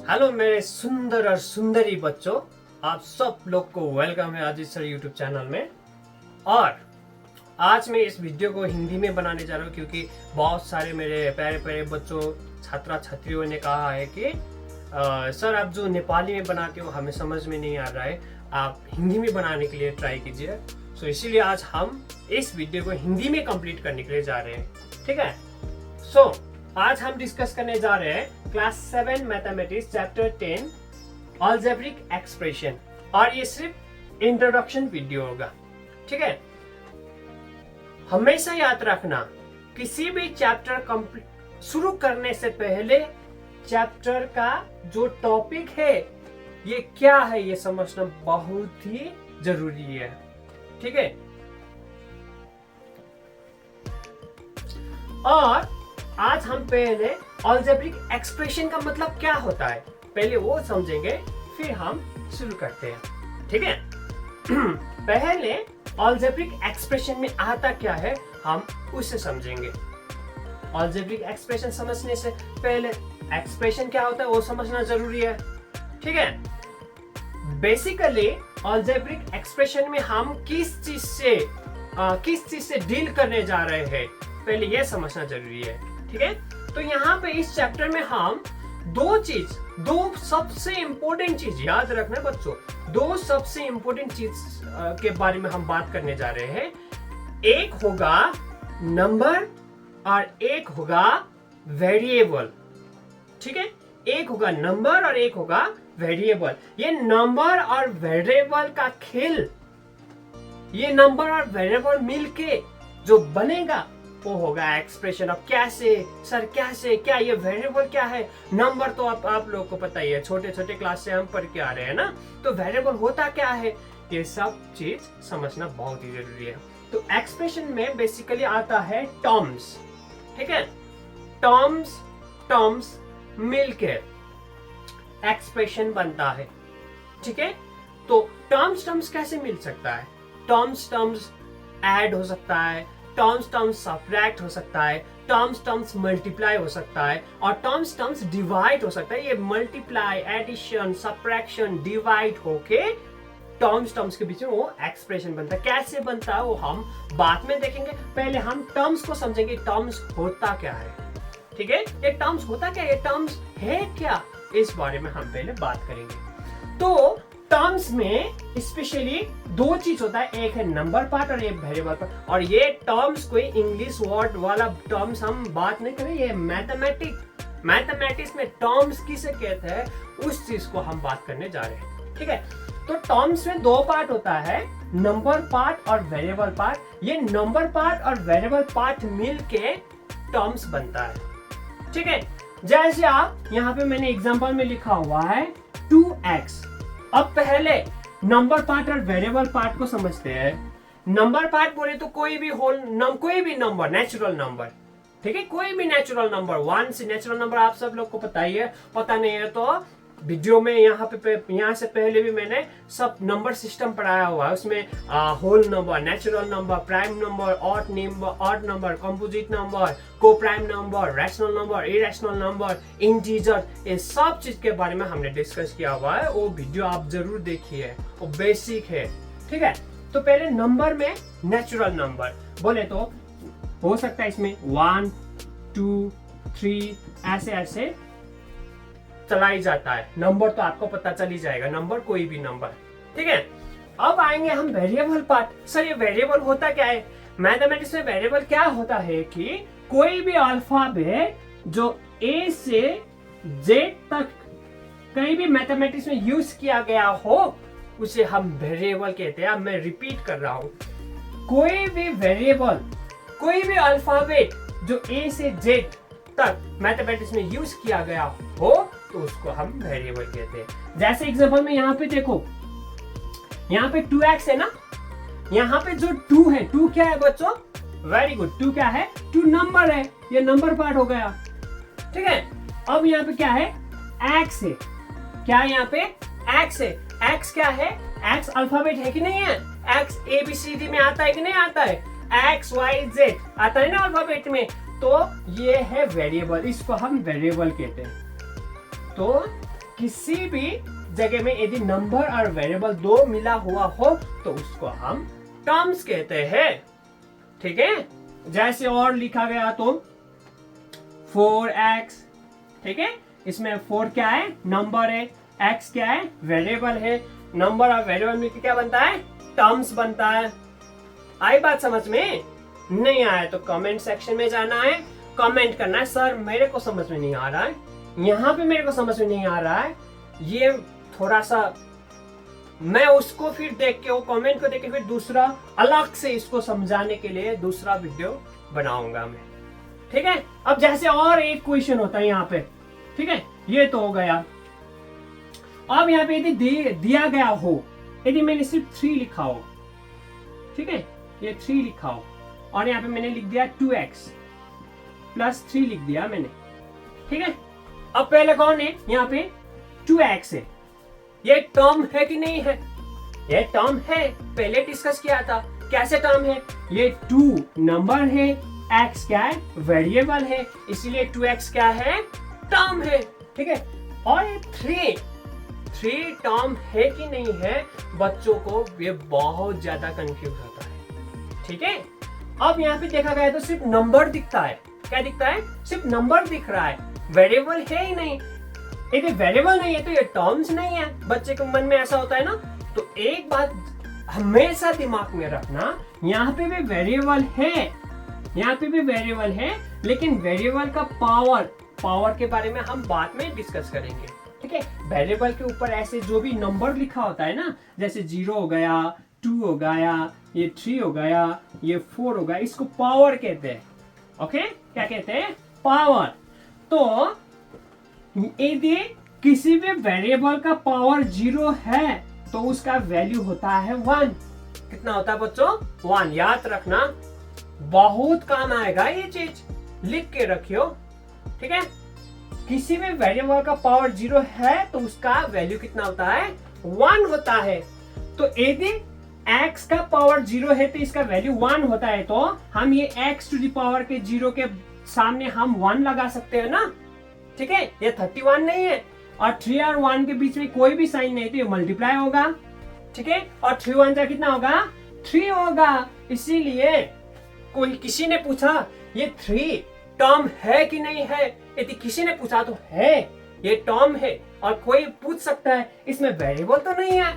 Hello मेरे सुंदर और सुंदरी बच्चों, आप सब लोग को वेलकम है अजीत सर यूट्यूब चैनल में। और आज मैं इस वीडियो को हिंदी में बनाने जा रहा हूँ क्योंकि बहुत सारे मेरे प्यारे प्यारे बच्चों छात्रा छात्रियों ने कहा है कि सर आप जो नेपाली में बनाते हो हमें समझ में नहीं आ रहा है, आप हिंदी में बनाने के लिए ट्राई कीजिए। सो इसीलिए आज हम इस वीडियो को हिंदी में कंप्लीट करने के लिए जा रहे हैं, ठीक है। सो आज हम डिस्कस करने जा रहे हैं class 7 mathematics chapter 10 algebraic expression, और ये सिर्फ इंट्रोडक्शन वीडियो होगा, ठीक है। हमेशा याद रखना, किसी भी चैप्टर शुरू करने से पहले चैप्टर का जो टॉपिक है ये क्या है ये समझना बहुत ही जरूरी है, ठीक है। और आज हम पहले अलजेब्रिक एक्सप्रेशन का मतलब क्या होता है पहले वो समझेंगे, फिर हम शुरू करते हैं, ठीक है। पहले अलजेब्रिक एक्सप्रेशन में आता क्या है हम उसे समझेंगे। अलजेब्रिक एक्सप्रेशन समझने से पहले एक्सप्रेशन क्या होता है वो समझना जरूरी है, ठीक है। बेसिकली अलजेब्रिक एक्सप्रेशन में हम किस चीज से डील करने जा रहे हैं पहले ये समझना जरूरी है, ठीक है। तो यहाँ पे इस चैप्टर में हम दो सबसे इंपॉर्टेंट चीज याद रखना बच्चों, दो सबसे इंपॉर्टेंट चीज के बारे में हम बात करने जा रहे हैं। एक होगा नंबर और एक होगा वेरिएबल, ठीक है। एक होगा नंबर और एक होगा वेरिएबल। ये नंबर और वेरिएबल का खेल, ये नंबर और वेरिएबल मिलके जो बनेगा वो होगा एक्सप्रेशन। अब कैसे सर, कैसे, क्या ये वेरिएबल क्या है? नंबर तो आप लोगों को पता ही है, छोटे छोटे क्लास से हम पढ़ के आ रहे हैं ना। तो वेरिएबल होता क्या है ये सब चीज समझना बहुत ही जरूरी है। तो एक्सप्रेशन में बेसिकली आता है टर्म्स, ठीक है। टर्म्स मिलके एक्सप्रेशन बनता है, ठीक है। तो टर्म्स कैसे मिल सकता है? टर्म्स ऐड हो सकता है, टर्म्स सब्ट्रैक्ट हो सकता है, टर्म्स मल्टीप्लाई हो सकता है, और टर्म्स डिवाइड हो सकता है। ये मल्टीप्लाई, एडिशन, सब्ट्रैक्शन, डिवाइड होके टर्म्स के बीच में वो एक्सप्रेशन बनता है। कैसे बनता है वो हम बाद में देखेंगे, पहले हम टर्म्स को समझेंगे। टर्म्स होता क्या है, ठीक है। ये टर्म्स होता क्या है, ये टर्म्स है क्या, इस बारे में हम पहले बात करेंगे। तो टर्म्स में स्पेशली दो चीज होता है, एक है नंबर पार्ट और एक वेरिएबल पार्ट। और ये टर्म्स कोई इंग्लिश वर्ड वाला टर्म्स हम बात नहीं करें, ये मैथमेटिक्स में टर्म्स किसे कहते हैं उस चीज को हम बात करने जा रहे हैं, ठीक है। तो टर्म्स में दो पार्ट होता है, नंबर पार्ट और वेरिएबल पार्ट। ये नंबर पार्ट और वेरिएबल पार्ट मिलके टर्म्स बनता है, ठीक है। जैसे आप यहाँ पे मैंने एग्जांपल में लिखा हुआ है 2x। अब पहले नंबर पार्ट और वेरिएबल पार्ट को समझते हैं। नंबर पार्ट बोले तो कोई भी नंबर, नेचुरल नंबर, ठीक है। कोई भी नेचुरल नंबर, 1 से नेचुरल नंबर आप सब लोग को पता ही है। पता नहीं है तो वीडियो में यहाँ से पहले भी मैंने सब नंबर सिस्टम पढ़ाया हुआ है। उसमें whole number, natural number, prime number, odd number, composite number, coprime number, rational number, irrational number, integer, ये सब चीज के बारे में हमने डिस्कस किया हुआ है। वो वीडियो आप जरूर देखिए, वो बेसिक है, ठीक है। तो पहले नंबर में नेचुरल नंबर बोले तो हो सकता है इसमें 1, 2, 3 ऐसे चला ही जाता है। नंबर तो आपको पता चल ही जाएगा, नंबर कोई भी नंबर, ठीक है। अब आएंगे हम वेरिएबल पार्ट। सर ये वेरिएबल होता क्या है? मैथमेटिक्स में वेरिएबल क्या होता है कि कोई भी अल्फाबेट जो ए से जेड तक कहीं भी मैथमेटिक्स में यूज किया गया हो उसे हम वेरिएबल कहते हैं। अब मैं रिपीट कर रहा हूं, कोई भी वेरिएबल, कोई भी अल्फाबेट जो ए से जेड तक मैथमेटिक्स में यूज किया गया हो तो उसको हम वेरिएबल कहते हैं। जैसे एग्जांपल में यहाँ पे देखो, यहाँ पे 2x है ना, यहाँ पे जो 2 है, 2 क्या है बच्चों? वेरी गुड, 2 क्या है? 2 नंबर है, ये नंबर पार्ट हो गया, ठीक है। अब यहाँ पे क्या है? x है। क्या यहाँ पे? x है। x क्या है? x अल्फाबेट है कि नहीं है? x ABCD में आता है कि नहीं आता है? XYZ आता है ना अल्फाबेट में। तो ये है वेरिएबल, इसको हम वेरिएबल कहते हैं। तो किसी भी जगह में यदि नंबर और वेरिएबल दो मिला हुआ हो तो उसको हम टर्म्स कहते हैं। ठीक है, जैसे और लिखा गया तो 4x, ठीक है, इसमें 4 क्या है, नंबर है, x क्या है, वेरिएबल है। नंबर और वेरिएबल में क्या बनता है, टर्म्स बनता है। आई बात समझ में? नहीं आया तो कमेंट सेक्शन में जाना है, कमेंट करना है, सर मेरे को समझ में नहीं आ रहा है, यहाँ पे मेरे को समझ में नहीं आ रहा है, ये थोड़ा सा मैं उसको फिर देख के, वो कमेंट को देख के फिर दूसरा अलग से इसको समझाने के लिए दूसरा वीडियो बनाऊंगा मैं। ठीक है, अब जैसे और एक क्वेश्चन होता है यहाँ पे, ठीक है, ये तो हो गया। अब यहाँ पे यदि दिया गया हो, यदि मैंने सिर्फ 3 लिखा हो, ठीक है, ये 3 लिखा हो और यहाँ पे मैंने लिख दिया 2x प्लस 3 लिख दिया मैंने। ठीक है, अब पहले कौन है, यहाँ पे 2x है, ये टर्म है कि नहीं है, ये टर्म है, पहले डिस्कस किया था। कैसे टर्म है, ये 2 नंबर है, x क्या है, वेरिएबल है, इसीलिए 2x क्या है, टर्म है। ठीक है, और ये 3 टर्म है कि नहीं है, बच्चों को ये बहुत ज्यादा कंफ्यूज होता है। ठीक है, अब यहाँ पे देखा गया तो सिर्फ नंबर दिखता है, क्या दिखता है, सिर्फ नंबर दिख रहा है, वेरिएबल है ही नहीं। यदि वेरिएबल नहीं है तो ये टर्म्स नहीं है, बच्चे के मन में ऐसा होता है ना। तो एक बात हमेशा दिमाग में रखना, यहाँ पे भी वेरिएबल है, यहाँ पे भी वेरिएबल है, लेकिन वेरिएबल का पावर के बारे में हम बाद में डिस्कस करेंगे। ठीक है, वेरिएबल के ऊपर ऐसे जो भी नंबर लिखा होता है ना, जैसे 0 हो गया, 2 हो गया, ये 3 हो गया, ये 4 हो गया, इसको पावर कहते हैं। ओके, क्या कहते हैं, पावर। तो यदि किसी भी वेरिएबल का पावर 0 है तो उसका वैल्यू होता है 1। कितना होता है बच्चों, 1। याद रखना, बहुत काम आएगा ये चीज, लिख के रखियो। ठीक है, किसी भी वेरिएबल का पावर 0 है तो उसका वैल्यू कितना होता है, 1 होता है। तो यदि x का पावर 0 है तो इसका वैल्यू 1 होता है, तो हम ये x टू द पावर के 0 के सामने हम 1 लगा सकते हैं ना। ठीक है, ये 31 नहीं है, और 3 और 1 के बीच में कोई भी साइन नहीं, तो ये मल्टीप्लाई होगा। ठीक है, और 3 1 जा कितना होगा, 3 होगा। इसीलिए किसी ने पूछा ये 3 टर्म है कि नहीं है, यदि किसी ने पूछा तो है, ये टर्म है। और कोई पूछ सकता है इसमें वेरिएबल तो नहीं है,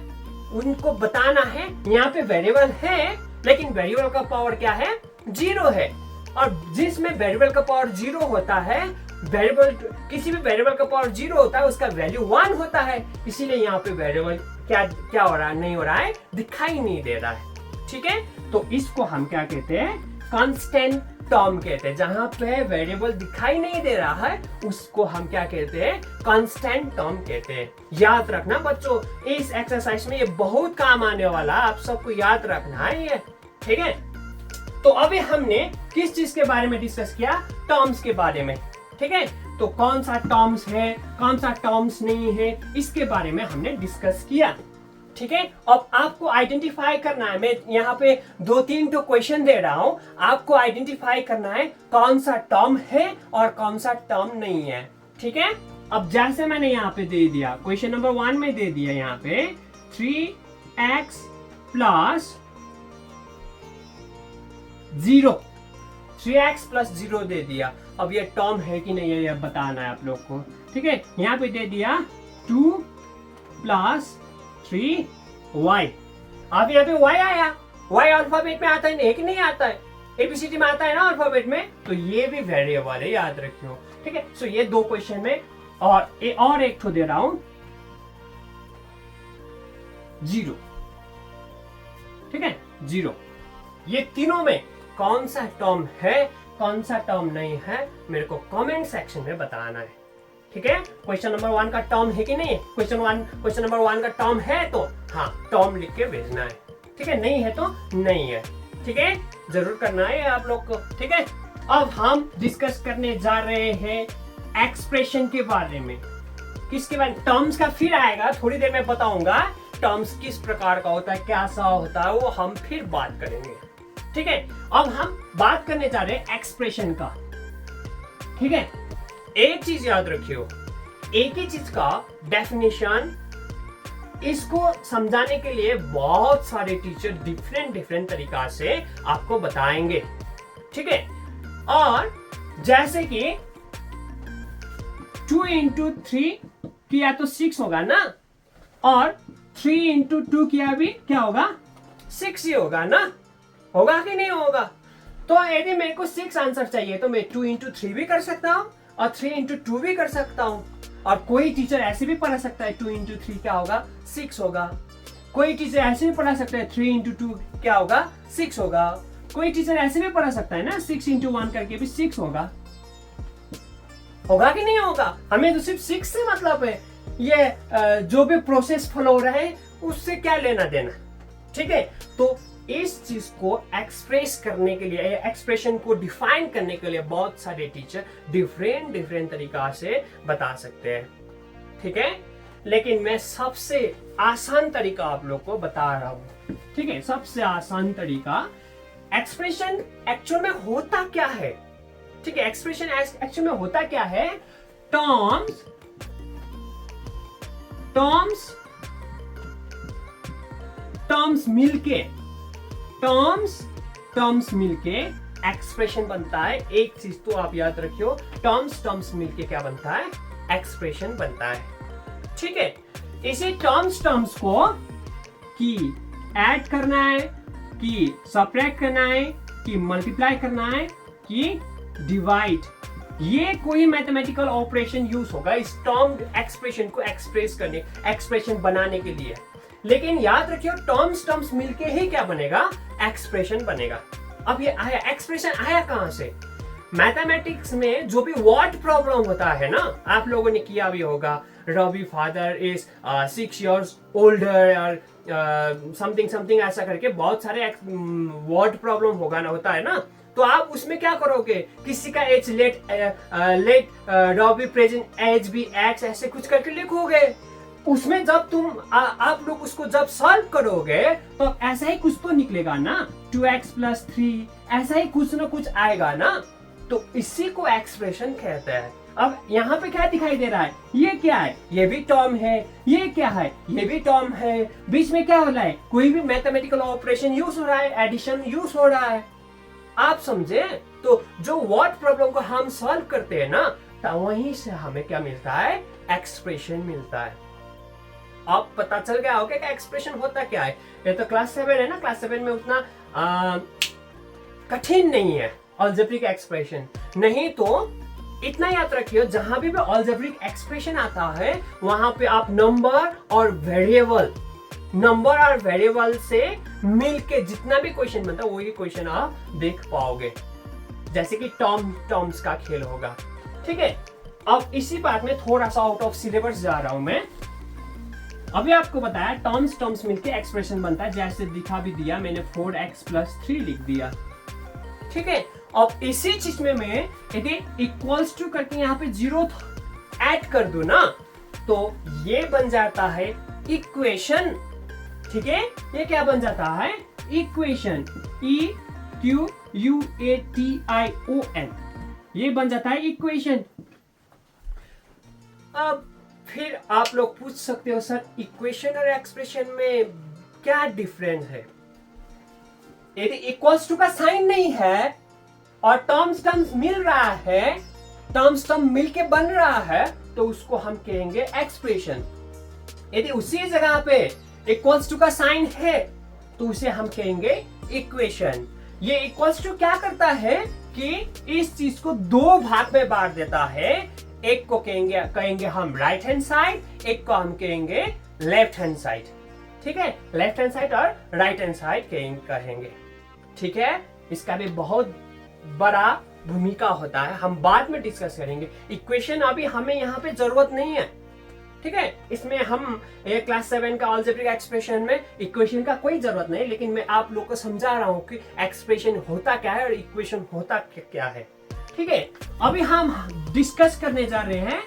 उनको बताना है यहाँ पे वेरिएबल है, लेकिन वेरिएबल का पावर क्या है, 0 है। और जिसमें वेरिएबल का पावर 0 होता है, वेरिएबल किसी भी वेरिएबल का पावर 0 होता है, उसका वैल्यू 1 होता है। इसीलिए यहाँ पे वेरिएबल क्या हो रहा है, नहीं हो रहा है, दिखाई नहीं दे रहा है। ठीक है, तो इसको हम क्या कहते हैं, कांस्टेंट टर्म कहते हैं। जहां पे वेरिएबल दिखाई नहीं दे रहा है उसको हम क्या कहते हैं, कांस्टेंट टर्म कहते हैं। याद रखना बच्चों, इस एक्सरसाइज में ये बहुत काम आने वाला, आप सबको याद रखना है ये। ठीक है, तो अभी हमने किस चीज के बारे में डिस्कस किया, टर्म्स के बारे में। ठीक है, तो कौन सा टर्म्स है, कौन सा टर्म्स नहीं है, इसके बारे में हमने डिस्कस किया। ठीक है, अब आपको आइडेंटिफाई करना है, मैं यहाँ पे 2-3 तो क्वेश्चन दे रहा हूँ, आपको आइडेंटिफाई करना है कौन सा टर्म है और कौन सा टर्म नहीं है। ठीक है, अब जैसे मैंने यहाँ पे दे दिया, क्वेश्चन नंबर 1 में दे दिया यहाँ पे 3x प्लस 0, 3x प्लस 0 दे दिया। अब ये टर्म है कि नहीं है ये बताना है आप लोग को। ठीक है, यहाँ पे दे दिया 2 प्लस 3y। अब यहाँ पे y आया, y अल्फाबेट में आता है कि नहीं आता है, एबीसीडी में आता है ना अल्फाबेट में, तो ये भी वेरिएबल है, याद रखियो। ठीक है, सो ये 2 क्वेश्चन में, और एक तो दे रहा हूं 0। ठीक है, 0। ये तीनों में कौन सा टर्म है, कौन सा टर्म नहीं है, मेरे को कमेंट सेक्शन में बताना है। ठीक है, क्वेश्चन नंबर 1 का टर्म है कि नहीं है, क्वेश्चन नंबर 1 का टर्म है तो हाँ टर्म लिख के भेजना है। ठीक है, नहीं है तो नहीं है। ठीक है, जरूर करना है आप लोग को। ठीक है, अब हम डिस्कस करने जा रहे हैं एक्सप्रेशन के बारे में। किसके बारे में, टर्म्स का फिर आएगा, थोड़ी देर में बताऊंगा टर्म्स किस प्रकार का होता है, कैसा होता है, वो हम फिर बात करेंगे। ठीक है, अब हम बात करने जा रहे हैं एक्सप्रेशन का। ठीक है, एक चीज याद रखियो, एक ही चीज का डेफिनेशन, इसको समझाने के लिए बहुत सारे टीचर डिफरेंट तरीका से आपको बताएंगे, ठीक है। और जैसे कि 2 into 3 किया तो 6 होगा ना, और 3 into 2 किया भी क्या होगा, 6 ही होगा ना, होगा कि नहीं होगा। तो यदि मेरे को 6 आंसर चाहिए तो मैं 2 into 3 भी कर सकता हूँ और 3 into 2 भी कर सकता हूँ। और कोई टीचर ऐसे भी पढ़ा सकता है 2 into 3 क्या होगा, 6 होगा। कोई टीचर ऐसे भी पढ़ा सकता है 3 into 2 क्या होगा, 6 होगा। कोई टीचर ऐसे भी पढ़ा सकता है ना 6 into 1 करके भी 6 होगा, होगा कि नहीं होगा। हमें तो सिर्फ 6 से मतलब है, ये जो भी प्रोसेस फॉलो हो रहा है उससे क्या लेना देना, ठीक है। तो इस चीज को एक्सप्रेस करने के लिए, एक्सप्रेशन को डिफाइन करने के लिए बहुत सारे टीचर डिफरेंट तरीका से बता सकते हैं, ठीक है। लेकिन मैं सबसे आसान तरीका आप लोग को बता रहा हूं, ठीक है। सबसे आसान तरीका, एक्सप्रेशन एक्चुअल में होता क्या है, ठीक है। एक्सप्रेशन एक्चुअल में होता क्या है, टर्म्स मिलके एक्सप्रेशन बनता है। एक चीज तो आप याद रखियो, टर्म्स मिलके क्या बनता है, एक्सप्रेशन बनता है, ठीक है। इसे टर्म्स को कि ऐड करना है, कि सबट्रैक्ट करना है, कि मल्टीप्लाई करना है, कि डिवाइड, ये कोई मैथमेटिकल ऑपरेशन यूज होगा इस टर्म एक्सप्रेशन को एक्सप्रेस करने, एक्सप्रेशन बनाने के लिए। लेकिन याद रखियो टर्म्स मिलके ही क्या बनेगा, एक्सप्रेशन बनेगा। अब ये आया, एक्सप्रेशन आया कहां से, मैथमेटिक्स में जो भी वर्ड प्रॉब्लम होता है ना, आप लोगों ने किया भी होगा, Ravi father is 6 years older और समथिंग ऐसा करके बहुत सारे वर्ड प्रॉब्लम होता है ना। तो आप उसमें क्या करोगे, किसी का age let Ravi present age be x ऐसे कुछ करके लिखोगे। उसमें जब तुम आप लोग उसको जब सॉल्व करोगे तो ऐसा ही कुछ तो निकलेगा ना, 2x + 3 ऐसा ही कुछ ना कुछ आएगा ना। तो इसी को एक्सप्रेशन कहते हैं। अब यहाँ पे क्या दिखाई दे रहा है, ये क्या है, ये भी टर्म है, ये क्या है, ये भी टर्म है, बीच में क्या हो रहा है, कोई भी मैथमेटिकल ऑपरेशन यूज हो रहा है, एडिशन यूज हो रहा है, आप समझे। तो जो वर्ड प्रॉब्लम को हम सॉल्व करते हैं ना, तो वहीं से हमें क्या मिलता है, एक्सप्रेशन मिलता है। अब पता चल गया होगा कि एक्सप्रेशन होता क्या है। ये तो क्लास 7 है ना, क्लास 7 में उतना कठिन नहीं है अलजेब्रिक एक्सप्रेशन। नहीं तो इतना याद रखिए, जहां भी अलजेब्रिक एक्सप्रेशन आता है वहां पे आप नंबर और वेरिएबल से मिलके जितना भी क्वेश्चन बनता है वही क्वेश्चन आप देख पाओगे, जैसे कि टर्म्स का खेल होगा, ठीक है। अब इसी बात में थोड़ा सा आउट ऑफ सिलेबस जा रहा हूं मैं। अभी आपको बताया टर्म्स मिलके एक्सप्रेशन बनता है, जैसे दिखा भी दिया मैंने, 4x + 3 लिख दिया, ठीक है। अब इसी चीज में मैं यदि इक्वल्स टू करके यहाँ पे 0 ऐड कर दूं ना, तो ये बन जाता है इक्वेशन, ठीक है। ये क्या बन जाता है, इक्वेशन, EQUATION, ये बन जाता है इक्वेशन। अब फिर आप लोग पूछ सकते हो, सर इक्वेशन और एक्सप्रेशन में क्या डिफरेंस है। यदि इक्वल्स टू का साइन नहीं है और टर्म्स मिल रहा है, टर्म्स मिलके बन रहा है, तो उसको हम कहेंगे एक्सप्रेशन। यदि उसी जगह पे इक्वल्स टू का साइन है तो उसे हम कहेंगे इक्वेशन। ये इक्वल्स टू क्या करता है कि इस चीज को दो भाग में बांट देता है। एक को कहेंगे हम राइट हैंड साइड, एक को हम कहेंगे लेफ्ट हैंड साइड, ठीक है। लेफ्ट हैंड साइड और राइट हैंड साइड कहेंगे, ठीक है। इसका भी बहुत बड़ा भूमिका होता है, हम बाद में डिस्कस करेंगे। इक्वेशन अभी हमें यहाँ पे जरूरत नहीं है, ठीक है। इसमें हम क्लास 7 का अलजेब्रिक एक्सप्रेशन में इक्वेशन का कोई जरूरत नहीं, लेकिन मैं आप लोग को समझा रहा हूँ कि एक्सप्रेशन होता क्या है और इक्वेशन होता क्या है, ठीक है। अभी हम डिस्कस करने जा रहे हैं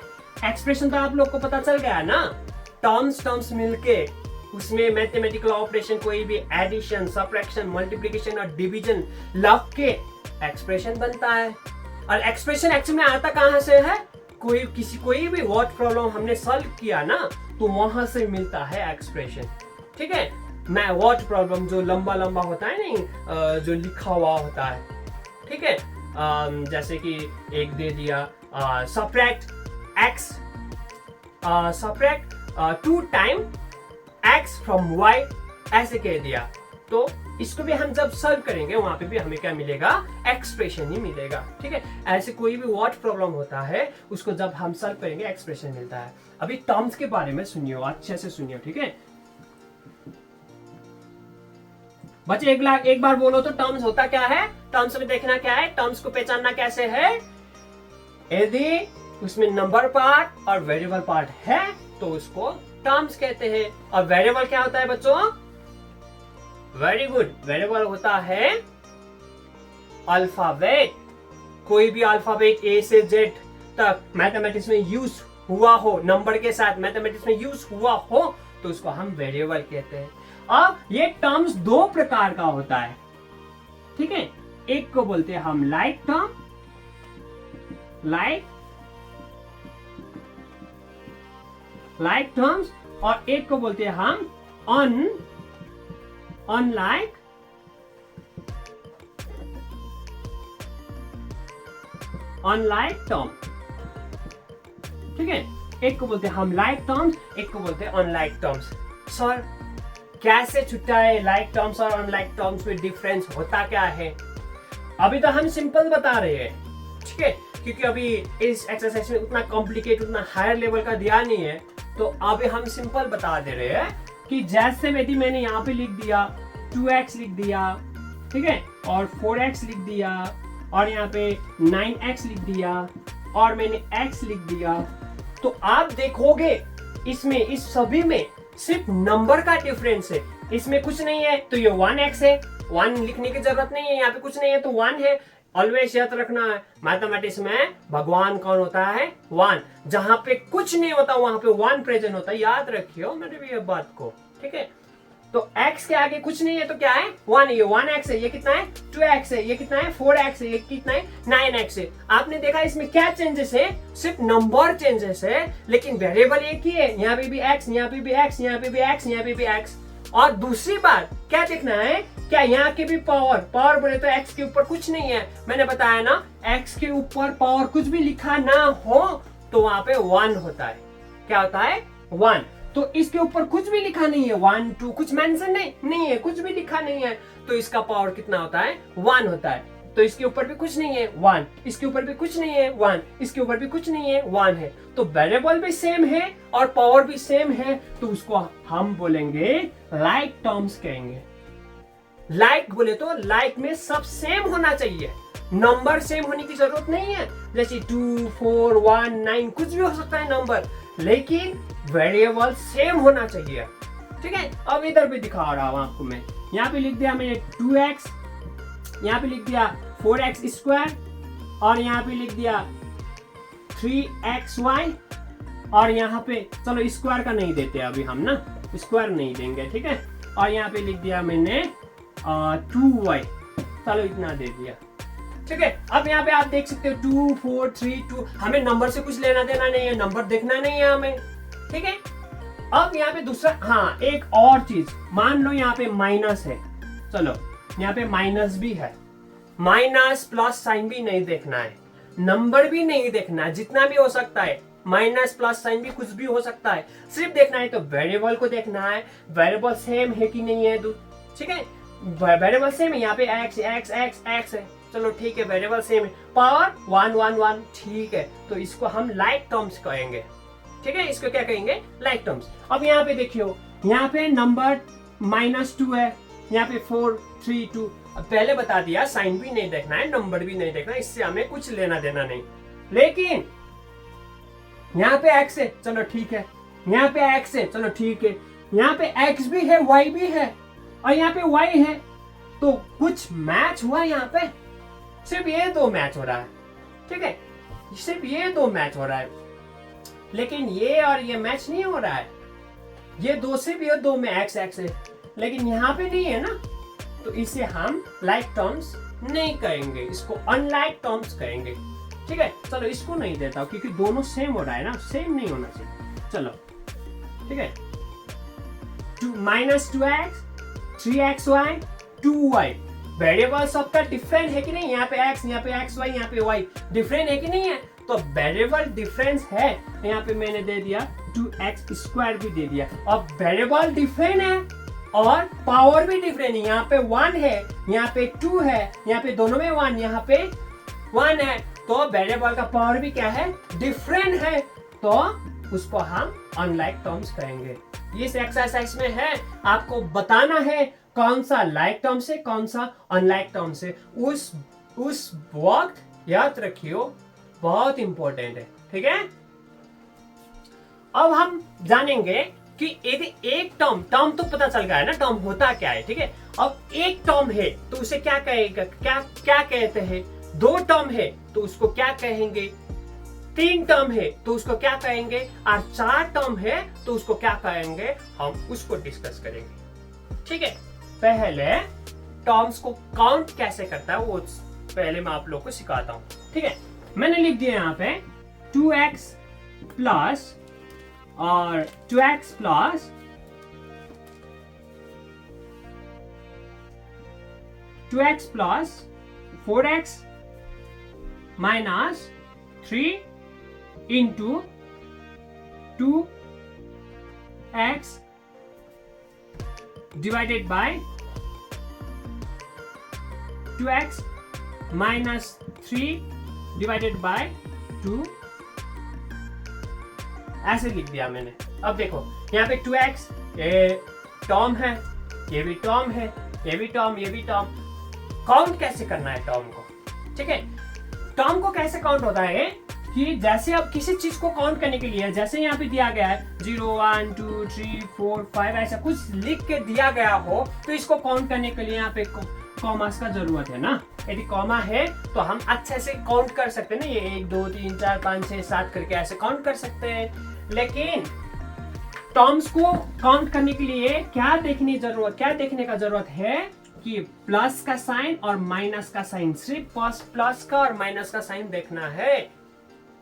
एक्सप्रेशन। तो आप लोग को पता चल गया ना, टर्म्स मिलके उसमें मैथमेटिकल ऑपरेशन, कोई भी एडिशन, सबट्रैक्शन, मल्टीप्लिकेशन और डिवीजन लग के एक्सप्रेशन बनता है। और एक्सप्रेशन एक्चुअली में आता कहां से है, कोई भी वर्ड प्रॉब्लम हमने सॉल्व किया ना, तो वहां से मिलता है एक्सप्रेशन। ठीक है, मैं वर्ड प्रॉब्लम जो लंबा लंबा होता है नहीं, जो लिखा हुआ होता है, ठीक है, जैसे कि एक दे दिया subtract x, subtract 2 time x from y, ऐसे कह दिया, तो इसको भी हम जब सॉल्व करेंगे वहां पे भी हमें क्या मिलेगा, एक्सप्रेशन ही मिलेगा। ठीक है, ऐसे कोई भी वर्ड प्रॉब्लम होता है उसको जब हम सॉल्व करेंगे एक्सप्रेशन मिलता है। अभी टर्म्स के बारे में सुनिए, अच्छे से सुनिए। ठीक है बच्चे, एक बार बोलो तो टर्म्स होता क्या है, टर्म्स में देखना क्या है, टर्म्स को पहचानना कैसे है। यदि उसमें नंबर पार्ट और वेरिएबल पार्ट है तो उसको टर्म्स कहते हैं। और वेरिएबल क्या होता है बच्चों, वेरी गुड, वेरिएबल होता है अल्फाबेट। कोई भी अल्फाबेट ए से जेड तक मैथमेटिक्स में यूज हुआ हो, नंबर के साथ मैथमेटिक्स में यूज हुआ हो, तो उसको हम वेरिएबल कहते हैं। अब ये टर्म्स 2 प्रकार का होता है। ठीक है, एक को बोलते हैं हम लाइक टर्म, लाइक टर्म्स, और एक को बोलते हैं हम अनलाइक टर्म। ठीक है, एक को बोलते हैं हम लाइक टर्म्स, एक को बोलते हैं अनलाइक टर्म्स। सर कैसे छुट्टा है लाइक टर्म्स और अनलाइक टर्म्स में डिफरेंस होता क्या है? अभी तो हम सिंपल बता रहे हैं, ठीक है, क्योंकि अभी इस एक्सरसाइज में उतना कॉम्प्लिकेट, उतना हायर लेवल का दिया नहीं है, तो अभी हम सिंपल बता दे रहे हैं कि जैसे यदि मैंने यहाँ पे लिख दिया 2x लिख दिया, ठीक है, और 4x लिख दिया, और यहाँ पे 9x लिख दिया, और मैंने x लिख दिया, तो आप देखोगे इसमें, इस सभी में सिर्फ नंबर का डिफरेंस है। इसमें कुछ नहीं है तो ये 1x है, 1 लिखने की जरूरत नहीं है, यहाँ पे कुछ नहीं है तो 1 है। ऑलवेज याद रखना है, मैथमेटिक्स में भगवान कौन होता है, 1। जहां पे कुछ नहीं होता वहां पे 1 प्रेजेंट होता है, याद रखियो मेरे भी ये बात को। ठीक है, तो x के आगे कुछ नहीं है तो क्या है, 1 है, ये 1x है, ये कितना है 2x है, ये कितना है 4x है, ये कितना है 9x है। आपने देखा इसमें क्या चेंजेस है, सिर्फ नंबर चेंजेस है, लेकिन वेरिएबल एक ही है। यहाँ पे भी x, यहाँ पे भी x, यहाँ पे भी x, यहाँ पे भी x। और दूसरी बात क्या देखना है, क्या यहाँ के भी पावर बोले तो x के ऊपर कुछ नहीं है। मैंने बताया ना, x के ऊपर पावर कुछ भी लिखा ना हो तो वहां पे 1 होता है। क्या होता है, 1। तो इसके ऊपर कुछ भी लिखा नहीं है, 1 2 कुछ मेंशन नहीं है, कुछ भी लिखा नहीं है, तो इसका पावर कितना होता है, 1 होता है। तो इसके ऊपर भी कुछ नहीं है, 1, इसके ऊपर भी कुछ नहीं है, 1, इसके ऊपर भी कुछ नहीं है, 1 है। तो वेरिएबल भी सेम है और पावर भी सेम है, तो उसको हम बोलेंगे लाइक टर्म्स कहेंगे। लाइक बोले तो लाइक में सब सेम होना चाहिए, नंबर सेम होने की जरूरत नहीं है। जैसे 2 4 1 9 कुछ भी हो सकता है नंबर, लेकिन वेरिएबल सेम होना चाहिए। ठीक है, अब इधर भी दिखा रहा हूं आपको मैं। यहाँ पे लिख दिया मैंने 2x, यहाँ पे लिख दिया 4x स्क्वायर, और यहाँ पे लिख दिया 3xy, और यहाँ पे चलो स्क्वायर का नहीं देते अभी हम ना, स्क्वायर नहीं देंगे, ठीक है। और यहाँ पे लिख दिया मैंने 2y, चलो इतना दे दिया, ठीक है। अब यहाँ पे आप देख सकते हो 2 4 3 2, हमें नंबर से कुछ लेना देना नहीं है, नंबर देखना नहीं है हमें, ठीक है। अब यहाँ पे दूसरा, हाँ एक और चीज, मान लो यहाँ पे माइनस है, चलो यहाँ पे माइनस भी है, माइनस प्लस साइन भी नहीं देखना है, नंबर भी नहीं देखना है, जितना भी हो सकता है, माइनस प्लस साइन भी कुछ भी हो सकता है, सिर्फ देखना है तो वेरिएबल को देखना है, वेरिएबल सेम है कि नहीं है, ठीक है। वेरिएबल सेम है, यहाँ पे x x x x है, चलो ठीक है, वेरिएबल सेम है, पावर 1 1 1, ठीक है। तो इसको हम लाइक टर्म्स कहेंगे, ठीक है, इसको क्या कहेंगे, लाइक टर्म्स। अब यहाँ पे देखियो, यहाँ पे नंबर -2 है, यहाँ पे 4 3 2, पहले बता दिया साइन भी नहीं देखना है, नंबर भी नहीं देखना, इससे हमें कुछ लेना देना नहीं। लेकिन यहाँ पे x है, चलो ठीक है, यहाँ पे x है, चलो ठीक है, यहाँ पे x भी है, y भी है, और यहाँ पे y है, तो कुछ मैच हुआ यहाँ पे, सिर्फ ये 2 मैच हो रहा है, ठीक है, सिर्फ ये 2 मैच हो रहा है, लेकिन ये और ये मैच नहीं हो रहा है, ये 2 सिर्फ ये 2 में x x है, लेकिन यहाँ पे नहीं है ना, तो इसे हम लाइक टर्म्स नहीं कहेंगे, इसको अनलाइक टर्म्स कहेंगे, ठीक है, चलो इसको नहीं देता हूं क्योंकि दोनों सेम हो रहा है ना, सेम नहीं होना चाहिए। चलो ठीक है, -2x 3xy 2y, वेरिएबल सबका डिफरेंट है कि नहीं, यहाँ पे x, यहाँ पे xy, यहाँ पे y डिफरेंट है कि नहीं है, तो वेरिएबल डिफरेंस है, यहाँ पे मैंने दे दिया 2x² भी दे दिया। अब वेरिएबल डिफरेंट है और पावर भी डिफरेंट है, यहाँ पे 1 है, यहाँ पे 2 है, यहाँ पे दोनों में 1, यहाँ पे 1 है, तो वेरिएबल का पावर भी क्या है, डिफरेंट है, तो उसको हम अनलाइक टर्म्स कहेंगे। इस एक्सरसाइज में है आपको बताना है कौन सा लाइक टर्म्स है, कौन सा अनलाइक टर्म्स है, उस वक्त याद रखियो, बहुत इंपॉर्टेंट है, ठीक है। अब हम जानेंगे कि यदि एक टर्म तो पता चल गया है ना टर्म होता क्या है, ठीक है। अब एक टर्म है तो उसे क्या कहेगा, क्या कहते हैं, 2 टर्म है तो उसको क्या कहेंगे, 3 टर्म है तो उसको क्या कहेंगे, और 4 टर्म है तो उसको क्या कहेंगे, हम उसको डिस्कस करेंगे, ठीक है। पहले टर्म्स को काउंट कैसे करता है वो पहले मैं आप लोग को सिखाता हूं, ठीक है। मैंने लिख दिया यहाँ पे 2x प्लस और 2x plus 2x plus 4x minus 3 into 2x divided by 2x minus 3 divided by 2, ऐसे लिख दिया मैंने। अब देखो यहाँ पे 2x ये टर्म है, ये भी टर्म है, ये भी टर्म, ये भी टर्म। काउंट कैसे करना है टर्म को, ठीक है। टर्म को कैसे काउंट होता है कि जैसे अब किसी चीज को काउंट करने के लिए, जैसे यहाँ पे दिया गया है 0 1 2 3 4 5 ऐसा कुछ लिख के दिया गया हो, तो इसको काउंट करने के लिए यहाँ पे कॉमास का जरूरत है ना। यदि कॉमा है तो हम अच्छे से काउंट कर सकते हैं ना, ये 1 2 3 4 5 6 7 करके ऐसे काउंट कर सकते हैं। लेकिन टर्म्स को काउंट करने के लिए क्या देखने का जरूरत है कि प्लस का साइन और माइनस का साइन, सिर्फ प्लस का और माइनस का साइन देखना है,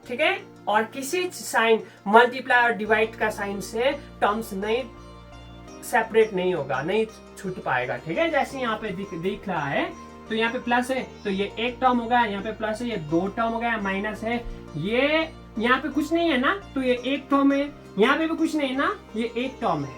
ठीक है। और किसी साइन मल्टीप्लाई और डिवाइड का साइन से टर्म्स नहीं सेपरेट नहीं होगा, नहीं छूट पाएगा, ठीक है। जैसे यहाँ पे दिख रहा है तो यहाँ पे प्लस है तो ये एक टर्म हो गया, यहाँ पे प्लस है ये 2 टर्म हो गया, माइनस है ये यहाँ पे कुछ नहीं है ना तो ये एक टर्म है, यहाँ पे भी कुछ नहीं है ना ये एक टर्म है।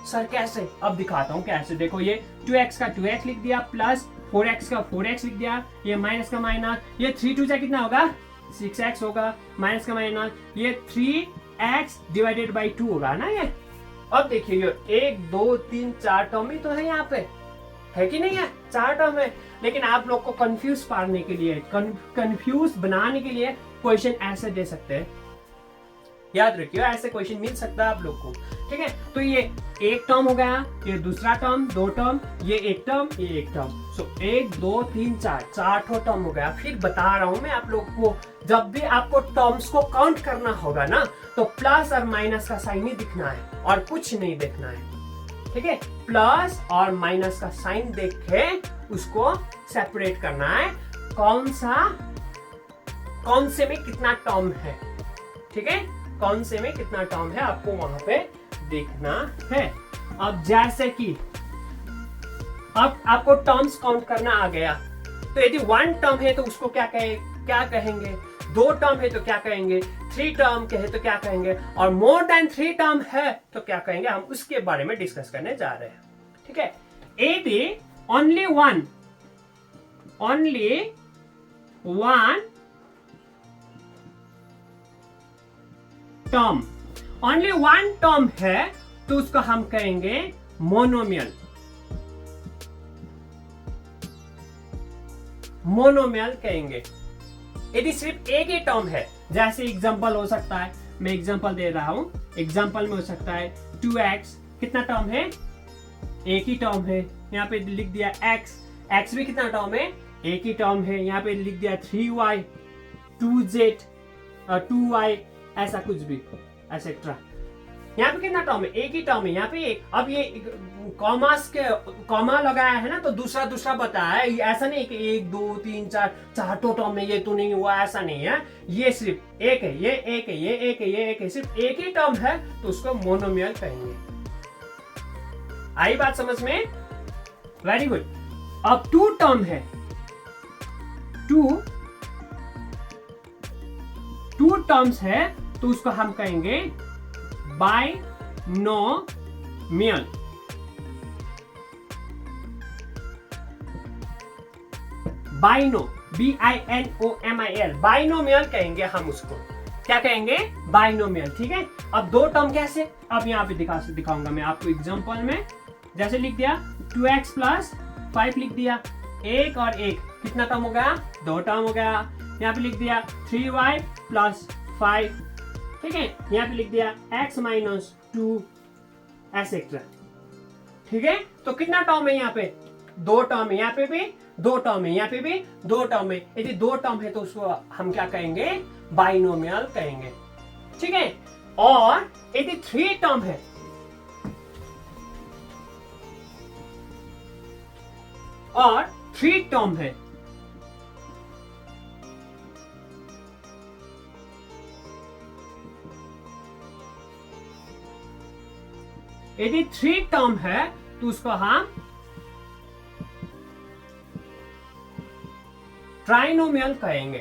सर कैसे, अब दिखाता हूँ कैसे। देखो ये 2x का 2x लिख दिया, प्लस 4x का 4x लिख दिया, ये माइनस का माइनस, ये 3 2 कितना होगा 6x होगा, माइनस का माइनस, ये 3x डिवाइडेड बाई 2 होगा ना ये। अब देखिए ये 1 2 3 4 टर्म ही तो है, यहाँ पे है कि नहीं है, 4 टर्म है। लेकिन आप लोग को कंफ्यूज पाने के लिए, कंफ्यूज बनाने के लिए क्वेश्चन ऐसे दे सकते हैं, याद रखियो ऐसे क्वेश्चन मिल सकता है आप लोग को, ठीक है। तो ये एक टर्म हो गया, ये दूसरा टर्म, 2 टर्म, ये एक टर्म, ये एक टर्म, सो 1 2 3 4 टर्म हो गया। फिर बता रहा हूं मैं आप लोग को, जब भी आपको टर्म्स को काउंट करना होगा ना तो प्लस और माइनस का साइन ही दिखना है और कुछ नहीं देखना है, ठीक है। प्लस और माइनस का साइन देख के उसको सेपरेट करना है, कौन से में कितना टर्म है, ठीक है, कौन से में कितना टर्म है आपको वहां पे देखना है। अब जैसे कि अब आपको टर्म्स काउंट करना आ गया, तो यदि 1 टर्म है तो उसको क्या कहेंगे, 2 टर्म है तो क्या कहेंगे, 3 टर्म के है तो क्या कहेंगे, और मोर देन 3 टर्म है तो क्या कहेंगे, हम उसके बारे में डिस्कस करने जा रहे हैं, ठीक है। यदि ओनली वन टर्म है तो उसको हम कहेंगे मोनोमियल कहेंगे। यदि सिर्फ एक ही टर्म है, जैसे एग्जांपल हो सकता है, मैं एग्जांपल दे रहा हूं, एग्जांपल में हो सकता है 2x, कितना टर्म है, एक ही टर्म है, यहाँ पे लिख दिया x भी कितना टर्म है, एक ही टर्म है, यहाँ पे लिख दिया 3y 2z 2y ऐसा कुछ भी एक्सेट्रा। यहाँ पे कितना टर्म है, एक ही टर्म है यहाँ पे एक। अब ये कॉमा लगाया है ना, तो दूसरा दूसरा बताया है, ऐसा नहीं कि 1 2 3 4 चारों टर्म में ये तो नहीं हुआ, ऐसा नहीं है। ये सिर्फ एक है, ये एक है, ये एक है, ये एक है, सिर्फ एक ही टर्म है, तो उसको मोनोमियल कहेंगे। आई बात समझ में? Very good. अब 2 टर्म है, 2 टर्म्स है, तो उसको हम कहेंगे बाइनोमियल। बाइनो, BINOMIL, बाइनोमियल कहेंगे हम उसको। क्या कहेंगे? बाइनोमियल। ठीक है। अब 2 टर्म कैसे? अब यहाँ पे दिखाऊंगा मैं आपको एग्जांपल में। जैसे लिख दिया 2x + 5 लिख दिया, 1 और 1 कितना टर्म हो गया? 2 टर्म हो गया। यहाँ पे लिख दिया 3y + 5, ठीक है। यहाँ पे लिख दिया x - 2 एसेट्रा। ठीक है। तो कितना टर्म है यहाँ पे? 2 टर्म है, यहाँ पे भी 2 टर्म है, यहाँ पे भी 2 टर्म है। यदि 2 टर्म है तो उसको हम क्या कहेंगे? बाइनोमियल कहेंगे। ठीक है। और यदि 3 टर्म है, और 3 टर्म है, यदि 3 टर्म है तो उसको हम ट्राइनोमियल कहेंगे।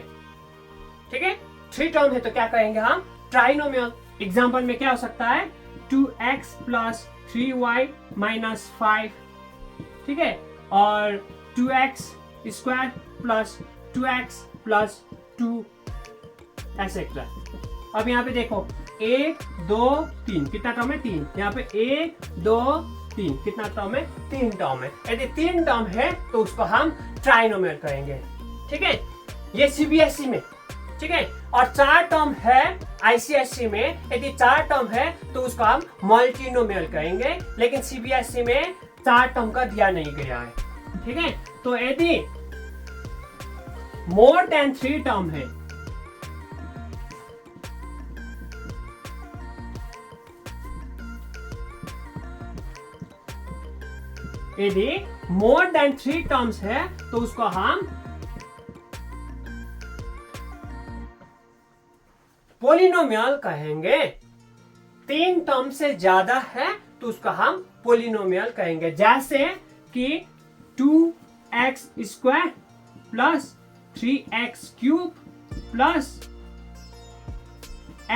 ठीक है। 3 टर्म है तो क्या कहेंगे हम? ट्राइनोमियल। एग्जांपल में क्या हो सकता है? 2x + 3y - 5, ठीक है, और 2x² + 2x + 2 एसेट्रा। अब यहाँ पे देखो 1 2 3 कितना टर्म है? 3। यहाँ पे 1 2 3 कितना टर्म है? 3 टर्म है। यदि 3 टर्म है तो उसको हम ट्राइनोमियल कहेंगे। ठीक है। ये CBSE में। ठीक है। और 4 टर्म है ICSE में। यदि 4 टर्म है तो उसको हम मल्टीनोमियल कहेंगे, लेकिन CBSE में 4 टर्म का दिया नहीं गया है। ठीक है। तो यदि मोर देन 3 टर्म है, यदि मोर देन 3 टर्म्स है तो उसको हम पोलिनोमियल कहेंगे। 3 टर्म से ज्यादा है तो उसको हम पोलिनोमियल कहेंगे। जैसे कि 2x² + 3x³ +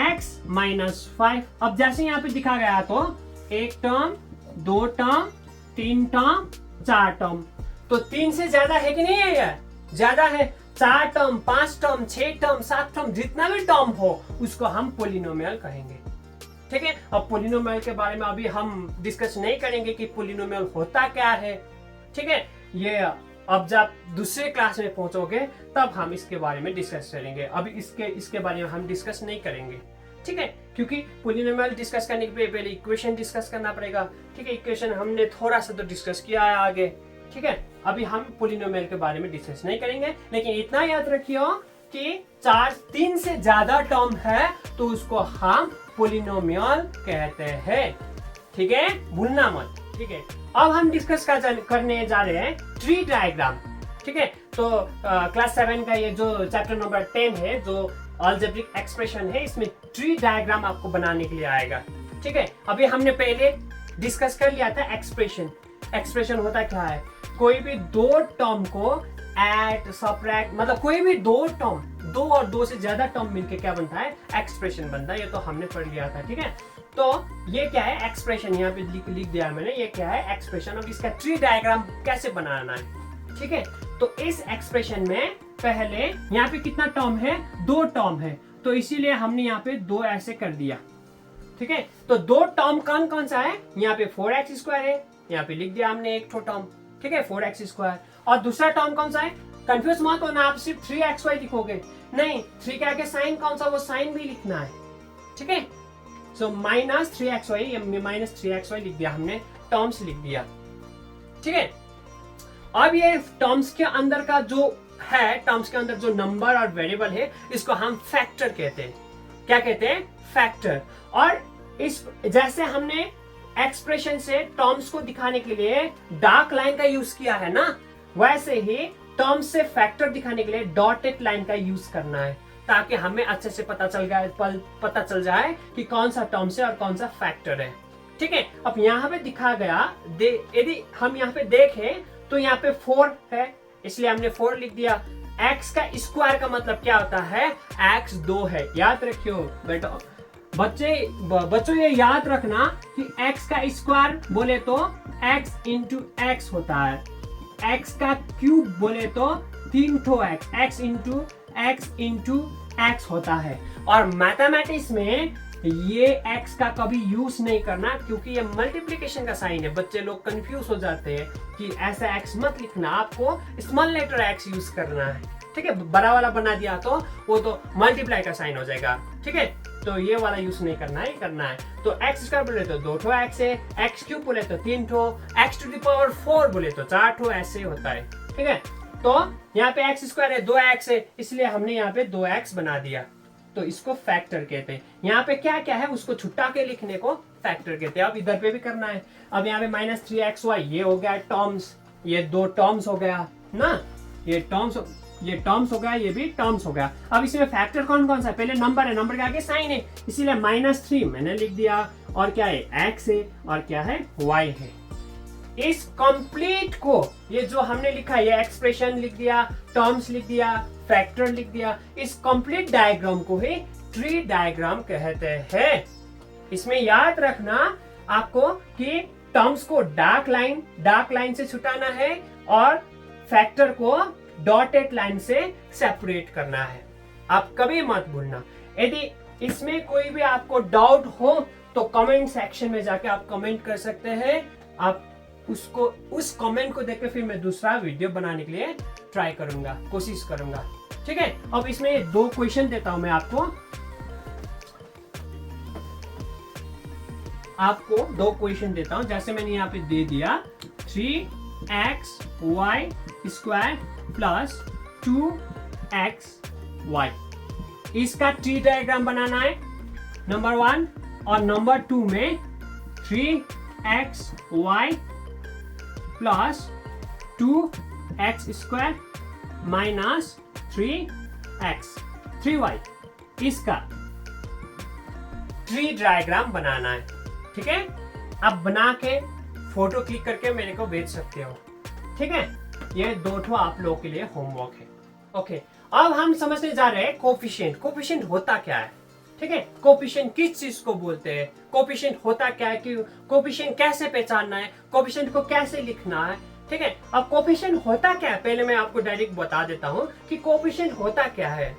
x - 5। अब जैसे यहाँ पे दिखा गया तो 1 टर्म, 2 टर्म, 3 टर्म, 4 टर्म। तो 3 से ज्यादा है कि नहीं है? यार ज्यादा है। 4 टर्म, 5 टर्म, 6 टर्म, 7 टर्म, जितना भी टर्म हो उसको हम पोलिनोमियल कहेंगे। ठीक है। अब पोलिनोमियल के बारे में अभी हम डिस्कस नहीं करेंगे कि पोलिनोमियल होता क्या है। ठीक है। ये अब जब दूसरे क्लास में पहुंचोगे तब हम इसके बारे में डिस्कस करेंगे। अभी इसके बारे में हम डिस्कस नहीं करेंगे। ठीक है। क्योंकि पोलिनोमियल डिस्कस करने के पहले इक्वेशन डिस्कस करना पड़ेगा। ठीक है। इक्वेशन हमने थोड़ा सा तो डिस्कस किया है आगे। ठीक है। अभी हम पोलिनोमियल के बारे में डिस्कस नहीं करेंगे, लेकिन इतना याद रखियो कि 3 से ज्यादा टर्म है तो उसको हम पोलिनोमियल कहते हैं। ठीक है। भूलना मत। ठीक है। अब हम डिस्कस करने जा रहे हैं ट्री डायग्राम। ठीक है। तो क्लास 7 का ये जो चैप्टर नंबर 10 है, जो अलजेब्रिक एक्सप्रेशन है, इसमें ट्री डायग्राम आपको बनाने के लिए आएगा। ठीक है। अभी हमने पहले डिस्कस कर लिया था एक्सप्रेशन। एक्सप्रेशन होता क्या है? कोई भी 2 टर्म को ऐड, सब्ट्रैक्ट, मतलब कोई भी 2 टर्म, 2 और 2 से ज्यादा टर्म मिलके क्या बनता है? एक्सप्रेशन बनता है। ये तो हमने पढ़ लिया था। ठीक है। तो ये क्या है? एक्सप्रेशन। यहाँ पे लिख दिया मैंने, ये क्या है? एक्सप्रेशन। अब इसका ट्री डायग्राम कैसे बनाना है? ठीक है। तो इस एक्सप्रेशन में पहले यहाँ पे कितना टर्म है? 2 टर्म है, तो इसीलिए हमने यहाँ पे 2 ऐसे कर दिया। ठीक है। तो 2 टर्म कौन कौन सा है? यहाँ पे 4x² है, यहाँ पे लिख दिया हमने एक टर्म। ठीक है, 4x²। और दूसरा टर्म कौन सा है? कंफ्यूज मत होना, आप सिर्फ 3xy लिखोगे नहीं, 3 के आगे साइन कौन सा, वो साइन भी लिखना है। ठीक है। सो -3xy, -3xy लिख दिया हमने, टर्म्स लिख दिया। ठीक है। अब ये टर्म्स के अंदर का जो है, टर्म्स के अंदर जो नंबर और वेरिएबल है, इसको हम फैक्टर कहते हैं। क्या कहते हैं? फैक्टर। और इस जैसे हमने एक्सप्रेशन से टर्म्स को दिखाने के लिए डार्क लाइन का यूज किया है ना, वैसे ही टर्म्स से फैक्टर दिखाने के लिए डॉटेड लाइन का यूज करना है, ताकि हमें अच्छे से पता चल जाए कि कौन सा टर्म्स है और कौन सा फैक्टर है। ठीक है, अब यहाँ पे दिखा गया, यदि हम यहाँ पे देखें तो यहाँ पे 4 है, इसलिए हमने 4 लिख दिया। x का स्क्वायर का मतलब क्या होता है, x 2 है। याद रखियो बेटा, बच्चों ये याद रखना कि x का स्क्वायर बोले तो x इंटू एक्स होता है, x का क्यूब बोले तो 3 ठो x इंटू एक्स होता है। और मैथमेटिक्स में ये x का कभी यूज नहीं करना, क्योंकि ये मल्टीप्लिकेशन का साइन है। बच्चे लोग कंफ्यूज हो जाते हैं कि ऐसा x मत लिखना, आपको स्मॉल लेटर x यूज करना है। ठीक है, बड़ा वाला बना दिया तो वो तो मल्टीप्लाई का साइन हो जाएगा। ठीक है, तो ये वाला यूज नहीं करना है, करना है तो x स्क्वायर बोले तो 2 ठो x है, x क्यूब बोले तो 3 ठो, x टू द पावर 4 बोले तो 4 ठो, ऐसे होता है। ठीक है, तो यहाँ पे x स्क्वायर है, 2x है, इसलिए हमने यहाँ पे 2x बना दिया, तो इसको फैक्टर कहते हैं। यहाँ पे क्या क्या है उसको छुट्टा के लिखने को फैक्टर कहते हैं। अब इधर पे भी करना है। अब यहाँ पे -3xy ये हो गया टर्म्स, ये 2 टर्म्स हो गया ना, ये टर्म्स हो गया, ये भी टर्म्स हो गया। अब इसमें फैक्टर कौन कौन सा है, पहले नंबर है, नंबर के आगे साइन है, इसीलिए -3 मैंने लिख दिया, और क्या है x है, और क्या है y है। इस कंप्लीट को, ये जो हमने लिखा है, ये एक्सप्रेशन लिख दिया, टर्म्स लिख दिया, फैक्टर लिख दिया, इस कंप्लीट डायग्राम को ही ट्री डायग्राम कहते हैं। इसमें याद रखना आपको कि टर्म्स को डार्क लाइन से छुटाना है और फैक्टर को डॉटेड लाइन से सेपरेट करना है। आप कभी मत भूलना। यदि इसमें कोई भी आपको डाउट हो तो कमेंट सेक्शन में जाके आप कमेंट कर सकते हैं। आप उस कमेंट को देख के फिर मैं दूसरा वीडियो बनाने के लिए ट्राई करूंगा, कोशिश करूंगा। ठीक है, अब इसमें 2 क्वेश्चन देता हूं मैं आपको 2 क्वेश्चन देता हूं, जैसे मैंने यहाँ पे दे दिया 3xy स्क्वायर प्लस 2xy। इसका ट्री डायग्राम बनाना है नंबर 1, और नंबर 2 में 3xy plus 2x square minus 3y, इसका ट्री डायग्राम बनाना है। ठीक है, अब बना के फोटो क्लिक करके मेरे को भेज सकते हो। ठीक है, ये 2 ठो आप लोगों के लिए होमवर्क है। ओके, अब हम समझने जा रहे हैं कोफिशिएंट। कोफिशिएंट होता क्या है? ठीक है, कोफिशिएंट किस चीज को बोलते हैं, कोफिशिएंट होता क्या है, कि कोफिशिएंट कैसे पहचानना है, कोफिशिएंट को कैसे लिखना है। ठीक है, अब कोफिशिएंट होता क्या है, पहले मैं आपको डायरेक्ट बता देता हूं कि कोफिशिएंट होता क्या है।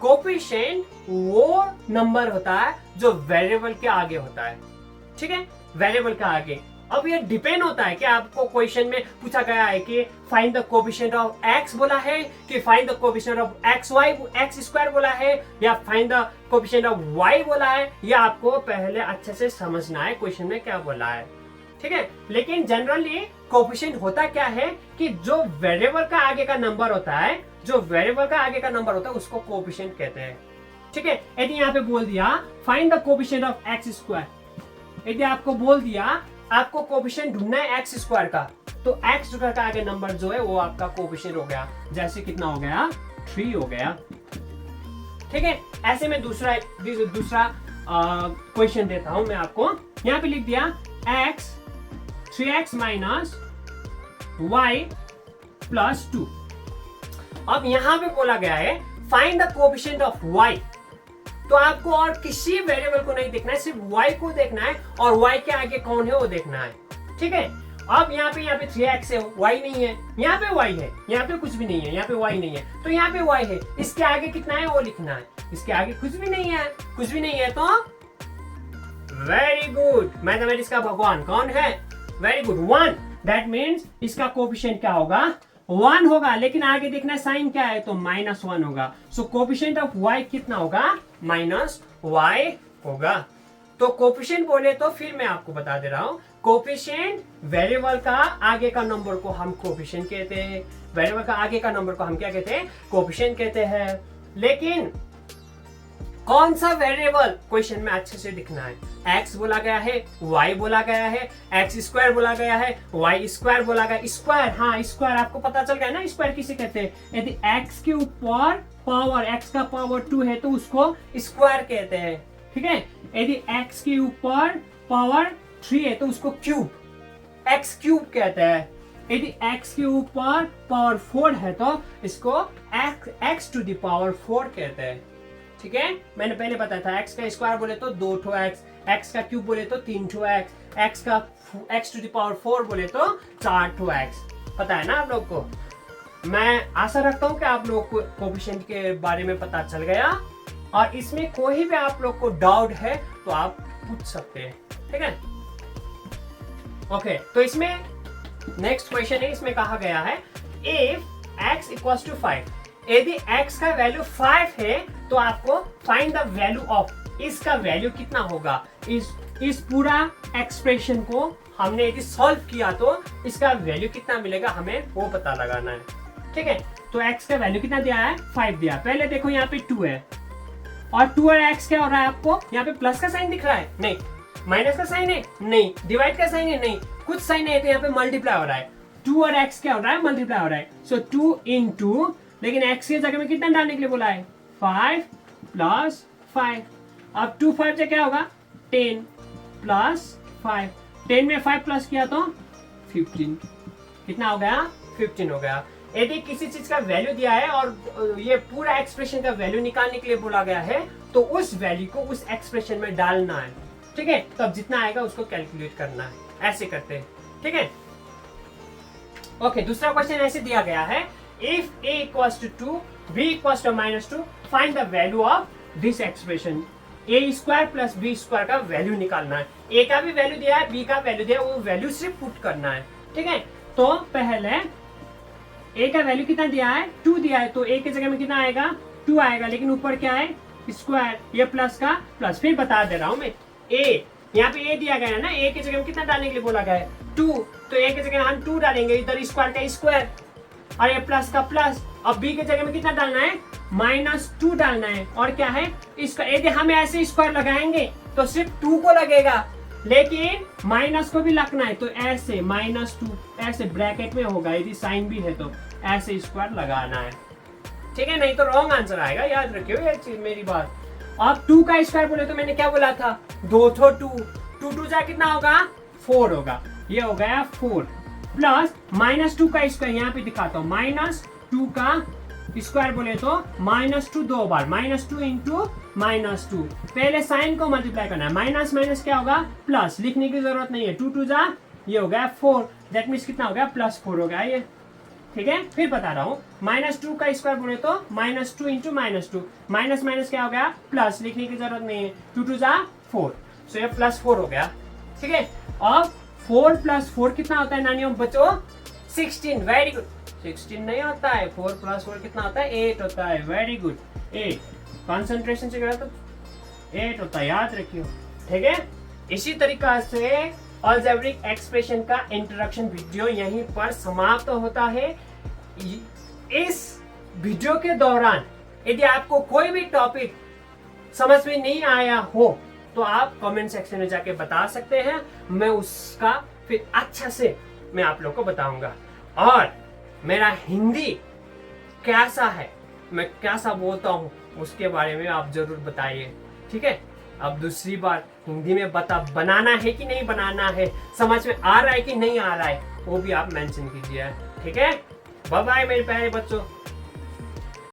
कोफिशिएंट वो नंबर होता है जो वेरिएबल के आगे होता है। ठीक है, वेरिएबल के आगे। अब ये डिपेंड होता है कि आपको क्वेश्चन में पूछा गया है कि find the coefficient of x बोला है, कि find the coefficient of x square बोला है, या find the coefficient of y बोला है। ये आपको पहले अच्छे से समझना है क्वेश्चन में क्या बोला है। ठीक है, लेकिन जनरली कोफिशिएंट होता क्या है कि जो वेरिएबल का आगे का नंबर होता है, उसको कोफिशिएंट कहते हैं। ठीक है, यदि यहाँ पे बोल दिया find the coefficient of x square, यदि आपको बोल दिया आपको कोफिशिएंट ढूंढना है x स्क्वायर का, तो x स्क्वायर का आगे नंबर जो है वो आपका कोफिशिएंट हो गया। जैसे कितना हो गया, 3 हो गया। ठीक है, ऐसे में दूसरा क्वेश्चन देता हूं मैं आपको। यहाँ पे लिख दिया 3x माइनस y प्लस 2। अब यहाँ पे बोला गया है find the coefficient of y, तो आपको और किसी वेरिएबल को नहीं देखना है, सिर्फ y को देखना है, और y के आगे कौन है वो देखना है। ठीक है, अब यहाँ पे 3x है, y नहीं है, यहाँ पे y है, यहाँ पे कुछ भी नहीं है, यहाँ पे y नहीं है, तो यहाँ पे y है, इसके आगे कितना है वो लिखना है। इसके आगे कुछ भी नहीं है, तो वेरी गुड, मैथमेटिक्स का भगवान कौन है, वेरी गुड, 1। दैट मीन्स इसका कोफिशिएंट क्या होगा, 1 होगा, लेकिन आगे देखना साइन क्या है, तो -1 होगा। सो कोफिशिएंट ऑफ y कितना होगा, -y होगा। तो कोफिशिएंट बोले तो फिर मैं आपको बता दे रहा हूं, कोफिशिएंट वेरिएबल का आगे का नंबर को हम कोफिशिएंट कहते हैं, वेरिएबल का आगे का नंबर को हम क्या कहते हैं, कोफिशिएंट कहते हैं। लेकिन कौन सा वेरिएबल क्वेश्चन में अच्छे से दिखना है। x बोला गया है, y बोला गया है, x स्क्वायर बोला गया है, y स्क्वायर बोला गया। स्क्वायर, हाँ स्क्वायर आपको पता चल गया ना स्क्वायर किसे कहते हैं। यदि x के ऊपर पावर, x का पावर 2 है तो उसको स्क्वायर कहते हैं, ठीक है। यदि x के ऊपर पावर 3 है तो उसको क्यूब, x क्यूब कहते हैं। यदि x के ऊपर पावर 4 है तो इसको x टू द पावर 4 कहते हैं, ठीक है। मैंने पहले बताया था x का स्क्वायर बोले तो 2 ठो x का क्यूब बोले तो 3 ठो x का x टू द पावर 4 बोले तो 4 ठो x। पता है ना आप लोग को। मैं आशा रखता हूँ कि आप लोग को कोएफिशिएंट के बारे में पता चल गया, और इसमें कोई भी आप लोग को डाउट है तो आप पूछ सकते हैं, ठीक है। ओके, तो इसमें नेक्स्ट क्वेश्चन है, इसमें कहा गया है इफ x इक्वल्स टू 5, यदि x का वैल्यू 5 है तो आपको फाइंड द वैल्यू ऑफ, इसका वैल्यू कितना होगा। इस पूरा एक्सप्रेशन को हमने यदि सॉल्व किया तो इसका वैल्यू कितना मिलेगा हमें वो पता लगाना है, ठीक है। तो x का वैल्यू कितना दिया है, 5 दिया। पहले देखो यहाँ पे 2 है, और 2 और x क्या हो रहा है आपको, यहाँ पे प्लस का साइन दिख रहा है, नहीं। माइनस का साइन है, नहीं। डिवाइड का साइन है, नहीं। कुछ साइन है तो यहाँ पे मल्टीप्लाई हो रहा है। 2 और x क्या हो रहा है, मल्टीप्लाई हो रहा है। सो 2 into, लेकिन x की जगह में कितना डालने के लिए बोला है, 5 प्लस 5। अब 2 5 से क्या होगा, 10 प्लस 5। 10 में 5 प्लस किया तो 15। कितना हो गया, 15 हो गया। यदि किसी चीज का वैल्यू दिया है और ये पूरा एक्सप्रेशन का वैल्यू निकालने के लिए बोला गया है तो उस वैल्यू को उस एक्सप्रेशन में डालना है, ठीक है। तब जितना आएगा उसको कैलकुलेट करना है, ऐसे करते हैं, ठीक है। ओके, दूसरा क्वेश्चन ऐसे दिया गया है if a equals to 2, b equals to -2, find the value of this expression। a square plus b square का वैल्यू निकालना है। a का भी वैल्यू दिया है, b का वैल्यू दिया है, वो वैल्यू सिर्फ पुट करना है, ठीक है। तो पहले a का वैल्यू कितना दिया है, 2 दिया है, तो a की जगह में कितना आएगा, 2 आएगा। लेकिन ऊपर क्या है, स्क्वायर, ये प्लस का प्लस। फिर बता दे रहा हूं मैं, a यहाँ पे a दिया गया है ना, a की जगह में कितना डालने के लिए बोला गया है, 2। तो a की जगह हम 2 डालेंगे, इधर स्क्वायर का स्क्वायर और ये प्लस का प्लस। अब b की जगह में कितना डालना है, -2 डालना है। और क्या है इसका, यदि हम ऐसे स्क्वायर लगाएंगे तो सिर्फ 2 को लगेगा, लेकिन माइनस को भी लगना है। तो ऐसे -2 ऐसे ब्रैकेट में होगा, यदि साइन भी है तो ऐसे स्क्वायर लगाना है, ठीक है। नहीं तो रॉन्ग आंसर आएगा, याद रखियो ये चीज मेरी बात। अब 2 का स्क्वायर बोले तो मैंने क्या बोला था, 2 ठो 2 जा कितना होगा, 4 होगा। ये हो गया 4 प्लस -2 का स्क्वायर, यहाँ पे दिखाता हूँ, -2 का स्क्वायर बोले तो -2 दो बार, -2 इंटू -2। पहले साइन को मल्टीप्लाई करना है, माइनस माइनस क्या होगा, प्लस। लिखने की जरूरत नहीं है, 2 2 जा ये हो गया 4, दैट मीन्स कितना हो गया, +4 हो गया ये, ठीक है। फिर बता रहा हूँ, -2 का स्क्वायर बोले तो -2 इंटू -2, माइनस माइनस क्या हो गया, प्लस। लिखने की जरूरत नहीं है, 2 2 जा 4, सो ये +4 हो गया, ठीक है। अब 4 + 4 कितना होता है नानियों बच्चों, 16। वेरी गुड, 16 नहीं होता है, 4 + 4 कितना होता है, 8 होता है। Very good, 8। कंसंट्रेशन से करा तो 8 होता है, याद रखियो, ठीक है। इसी तरीका से अलजेब्रिक एक्सप्रेशन का इंट्रोडक्शन वीडियो यहीं पर समाप्त होता है। इस वीडियो के दौरान यदि आपको कोई भी टॉपिक समझ में नहीं आया हो तो आप कमेंट सेक्शन में जाके बता सकते हैं, मैं उसका फिर अच्छा से मैं आप लोग को बताऊंगा। और मेरा हिंदी कैसा है, मैं कैसा बोलता हूँ, उसके बारे में आप जरूर बताइए, ठीक है। अब दूसरी बार हिंदी में बनाना है कि नहीं बनाना है, समझ में आ रहा है कि नहीं आ रहा है, वो भी आप मेंशन कीजिए, ठीक है। बाय बाय मेरे प्यारे बच्चों।